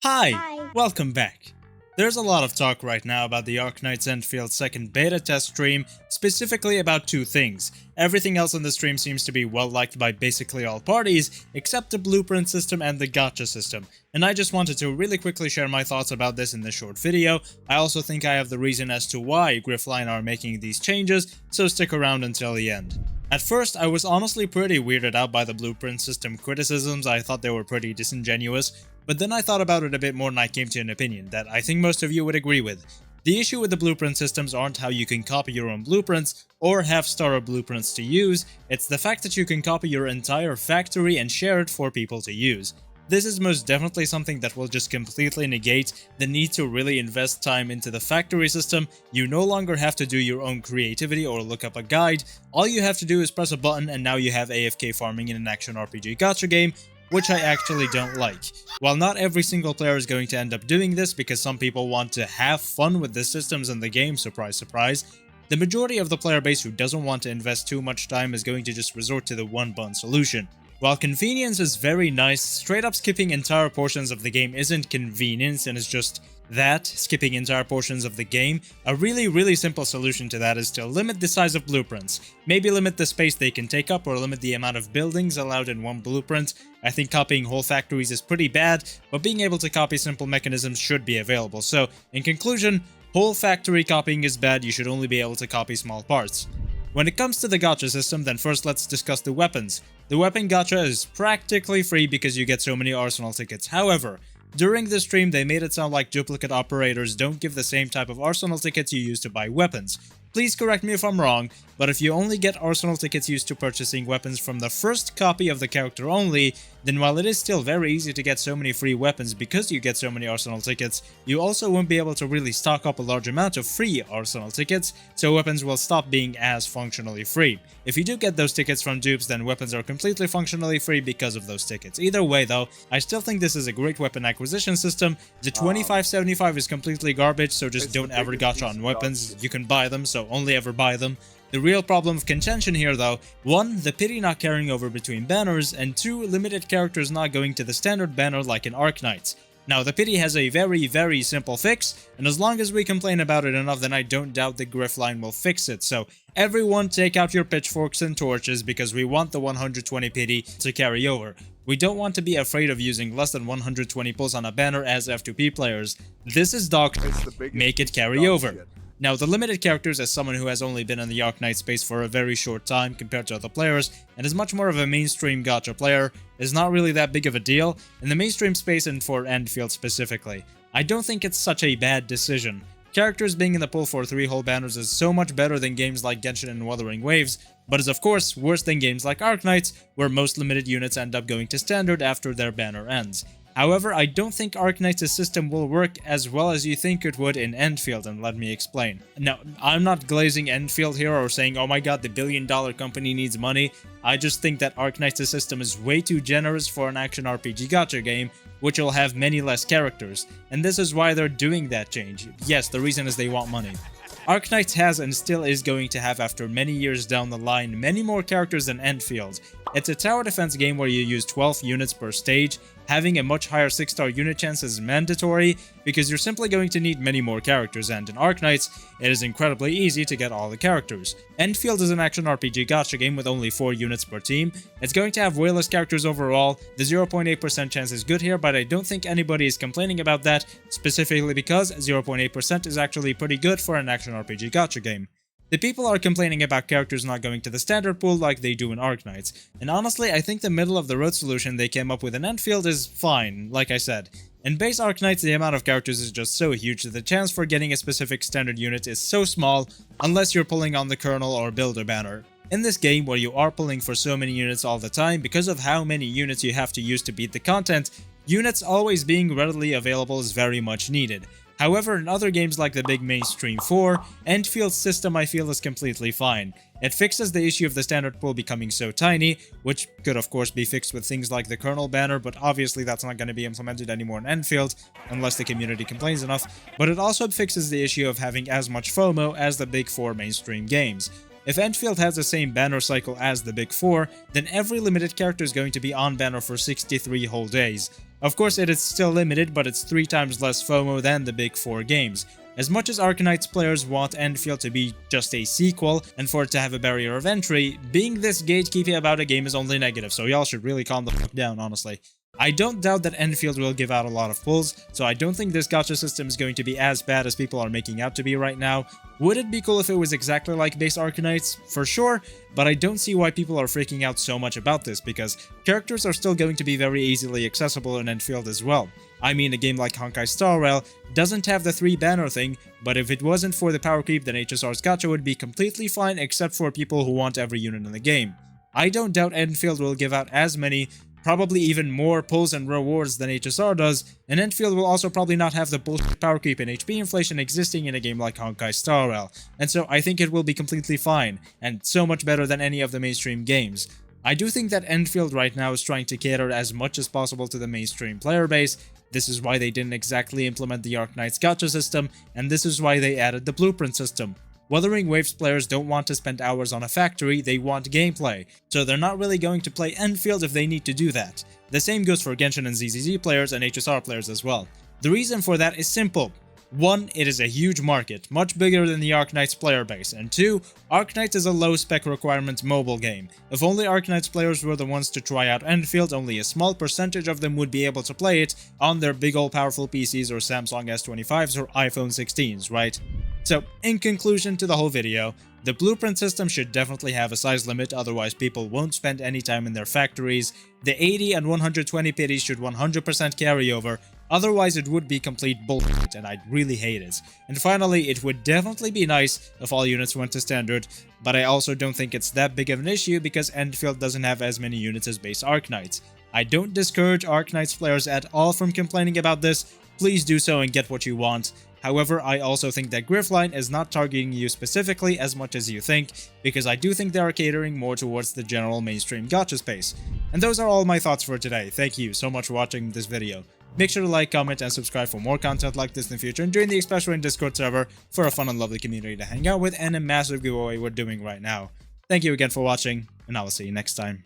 Hi, Hi. welcome back. There's a lot of talk right now about the Arknights Endfield second beta test stream, specifically about two things. Everything else on the stream seems to be well liked by basically all parties, except the blueprint system and the gacha system, and I just wanted to really quickly share my thoughts about this in this short video. I also think I have the reason as to why Griffline are making these changes, so stick around until the end. At first, I was honestly pretty weirded out by the blueprint system criticisms. I thought they were pretty disingenuous, but then I thought about it a bit more and I came to an opinion that I think most of you would agree with. The issue with the blueprint systems aren't how you can copy your own blueprints or have starter blueprints to use, it's the fact that you can copy your entire factory and share it for people to use. This is most definitely something that will just completely negate the need to really invest time into the factory system. You no longer have to do your own creativity or look up a guide. All you have to do is press a button and now you have AFK farming in an action RPG gacha game, which I actually don't like. While not every single player is going to end up doing this because some people want to have fun with the systems in the game, surprise surprise, the majority of the player base who doesn't want to invest too much time is going to just resort to the one-button solution. While convenience is very nice, straight up skipping entire portions of the game isn't convenience and is just that, skipping entire portions of the game. A really simple solution to that is to limit the size of blueprints. Maybe limit the space they can take up or limit the amount of buildings allowed in one blueprint. I think copying whole factories is pretty bad, but being able to copy simple mechanisms should be available. So, in conclusion, whole factory copying is bad, you should only be able to copy small parts. When it comes to the gacha system, then first let's discuss the weapons. The weapon gacha is practically free because you get so many arsenal tickets. However, during the stream they made it sound like duplicate operators don't give the same type of arsenal tickets you use to buy weapons. Please correct me if I'm wrong, but if you only get arsenal tickets used to purchasing weapons from the first copy of the character only, then while it is still very easy to get so many free weapons because you get so many arsenal tickets, you also won't be able to really stock up a large amount of free arsenal tickets, so weapons will stop being as functionally free. If you do get those tickets from dupes, then weapons are completely functionally free because of those tickets. Either way though, I still think this is a great weapon acquisition system. The 2575 is completely garbage, so just don't ever gacha on weapons. You can buy them, so only ever buy them. The real problem of contention here though, 1. The pity not carrying over between banners, and 2. Limited characters not going to the standard banner like in Arknights. Now the pity has a very simple fix, and as long as we complain about it enough then I don't doubt the Griffline will fix it, so everyone take out your pitchforks and torches because we want the 120 pity to carry over. We don't want to be afraid of using less than 120 pulls on a banner as F2P players. This is doctrine, make it carry over. Now, the limited characters, as someone who has only been in the Arknight space for a very short time compared to other players, and is much more of a mainstream gacha player, is not really that big of a deal in the mainstream space and for Endfield specifically. I don't think it's such a bad decision. Characters being in the pool for 3 whole banners is so much better than games like Genshin and Wuthering Waves, but is of course worse than games like Arknights, where most limited units end up going to standard after their banner ends. However, I don't think Arknights' system will work as well as you think it would in Endfield, and let me explain. Now, I'm not glazing Endfield here or saying, oh my god, the billion-dollar company needs money. I just think that Arknights' system is way too generous for an action RPG gacha game, which will have many less characters, and this is why they're doing that change. Yes, the reason is they want money. Arknights has and still is going to have, after many years down the line, many more characters than Endfield. It's a tower defense game where you use 12 units per stage. Having a much higher 6-star unit chance is mandatory because you're simply going to need many more characters, and in Arknights, it is incredibly easy to get all the characters. Endfield is an action RPG gacha game with only 4 units per team. It's going to have way less characters overall. The 0.8% chance is good here, but I don't think anybody is complaining about that, specifically because 0.8% is actually pretty good for an action RPG gacha game. The people are complaining about characters not going to the standard pool like they do in Arknights, and honestly I think the middle of the road solution they came up with in Endfield is fine, like I said. In base Arknights the amount of characters is just so huge that the chance for getting a specific standard unit is so small unless you're pulling on the Colonel or Builder banner. In this game, where you are pulling for so many units all the time because of how many units you have to use to beat the content, units always being readily available is very much needed. However, in other games like the big mainstream 4, Endfield's system I feel is completely fine. It fixes the issue of the standard pool becoming so tiny, which could of course be fixed with things like the Colonel banner, but obviously that's not going to be implemented anymore in Endfield, unless the community complains enough, but it also fixes the issue of having as much FOMO as the big 4 mainstream games. If Endfield has the same banner cycle as the big 4, then every limited character is going to be on banner for 63 whole days. Of course, it is still limited, but it's 3 times less FOMO than the big 4 games. As much as Arknights players want Endfield to be just a sequel and for it to have a barrier of entry, being this gatekeepy about a game is only negative, so y'all should really calm the fuck down, honestly. I don't doubt that Endfield will give out a lot of pulls, so I don't think this gacha system is going to be as bad as people are making out to be right now. Would it be cool if it was exactly like base Arknights? For sure, but I don't see why people are freaking out so much about this, because characters are still going to be very easily accessible in Endfield as well. I mean, a game like Honkai Star Rail doesn't have the 3 banner thing, but if it wasn't for the power creep, then HSR's gacha would be completely fine except for people who want every unit in the game. I don't doubt Endfield will give out as many, probably even more pulls and rewards than HSR does, and Endfield will also probably not have the bullshit power creep and HP inflation existing in a game like Honkai Star Rail, and so I think it will be completely fine, and so much better than any of the mainstream games. I do think that Endfield right now is trying to cater as much as possible to the mainstream player base. This is why they didn't exactly implement the Arknights gacha system, and this is why they added the blueprint system. Wuthering Waves players don't want to spend hours on a factory, they want gameplay, so they're not really going to play Endfield if they need to do that. The same goes for Genshin and ZZZ players and HSR players as well. The reason for that is simple. 1. It is a huge market, much bigger than the Arknights player base, and 2. Arknights is a low-spec requirement mobile game. If only Arknights players were the ones to try out Endfield, only a small percentage of them would be able to play it on their big old powerful PCs or Samsung S25s or iPhone 16s, right? So, in conclusion to the whole video, the blueprint system should definitely have a size limit, otherwise people won't spend any time in their factories. The 80 and 120 pities should 100% carry over, otherwise it would be complete bullshit and I'd really hate it. And finally, it would definitely be nice if all units went to standard, but I also don't think it's that big of an issue because Endfield doesn't have as many units as base Arknights. I don't discourage Arknights players at all from complaining about this, please do so and get what you want. However, I also think that Griffline is not targeting you specifically as much as you think, because I do think they are catering more towards the general mainstream gacha space. And those are all my thoughts for today. Thank you so much for watching this video. Make sure to like, comment, and subscribe for more content like this in the future, and join the Express Rain Discord server for a fun and lovely community to hang out with and a massive giveaway we're doing right now. Thank you again for watching, and I will see you next time.